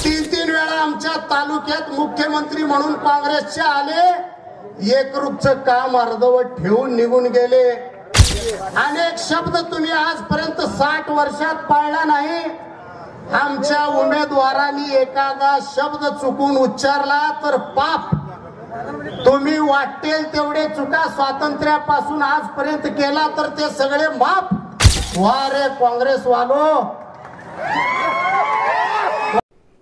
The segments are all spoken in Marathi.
तीन वेळा आमच्या तालुक्यात मुख्यमंत्री म्हणून काँग्रेसचे आले, एकरूपचं काम अर्धवट ठेवून निघून गेले। अनेक शब्द तुम्ही आजपर्यंत 60 वर्षात पाळला नाही। आमच्या उमेदवारांनी एखादा शब्द चुकून उच्चारला तर पाप। तुम्ही वाटेल तेवढे चुका स्वातंत्र्यापासून आजपर्यंत केला तर ते सगळे माफ। वारे काँग्रेस वालो।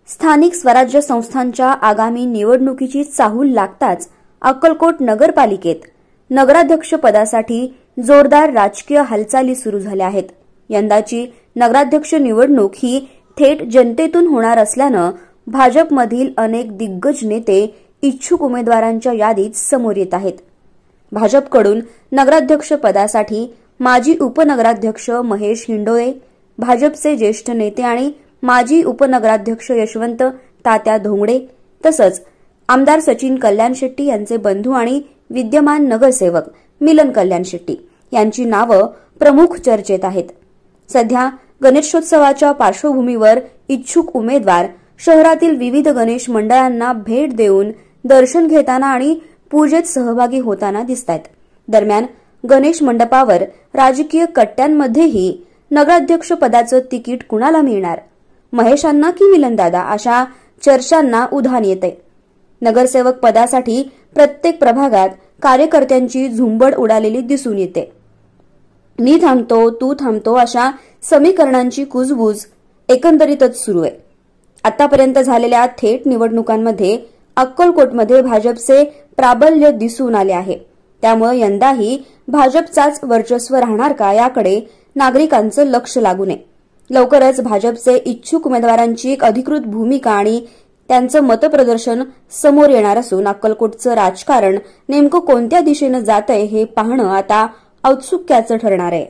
स्थानिक स्वराज्य संस्थांच्या आगामी निवडणुकीची चाहूल लागताच अक्कलकोट नगरपालिकेत नगराध्यक्ष पदासाठी जोरदार राजकीय हालचाली सुरू झाल्या आहेत। यंदाची नगराध्यक्ष निवडणूक ही थेट जनतेतून होणार असल्यानं भाजपमधील अनेक दिग्गज नेते इच्छुक उमेदवारांच्या यादीत समोर येत आहेत। भाजपकडून नगराध्यक्ष पदासाठी माजी उपनगराध्यक्ष महेश हिंडोळे, भाजपचे ज्येष्ठ नेते आणि माजी उपनगराध्यक्ष यशवंत तात्या धोंगडे तसंच आमदार सचिन कल्याण शेट्टी यांचे बंधू आणि विद्यमान नगरसेवक मिलन कल्याण शेट्टी यांची नावं प्रमुख चर्चेत आहेत। सध्या गणेशोत्सवाच्या पार्श्वभूमीवर इच्छुक उमेदवार शहरातील विविध गणेश मंडळांना भेट देऊन दर्शन घेताना आणि पूजेत सहभागी होताना दिसतात। दरम्यान गणेश मंडपावर राजकीय कट्ट्यांमध्येही नगराध्यक्ष पदाचं तिकीट कुणाला मिळणार, महेशांना की मिलनदादा, अशा चर्चांना उधाण येते। नगरसेवक पदासाठी प्रत्येक प्रभागात कार्यकर्त्यांची झुंबड उडालेली दिसून येते। मी थांबतो तू थांबतो अशा समीकरणांची कुजबूज एकंदरीतच सुरू आहे। आतापर्यंत झालेल्या थेट निवडणुकांमध्ये अक्कलकोटमध्ये भाजपचे प्राबल्य दिसून आले आहे। त्यामुळे यंदाही भाजपचाच वर्चस्व राहणार का याकडे नागरिकांचं लक्ष लागू नये। लवकरच भाजपचे इच्छुक उमेदवारांची एक अधिकृत भूमिका आणि त्यांचं मतप्रदर्शन समोर येणार असून अक्कलकोटचं राजकारण नेमकं कोणत्या दिशेनं जातंय हे पाहणं आता औत्सुक्याचं ठरणार आहे।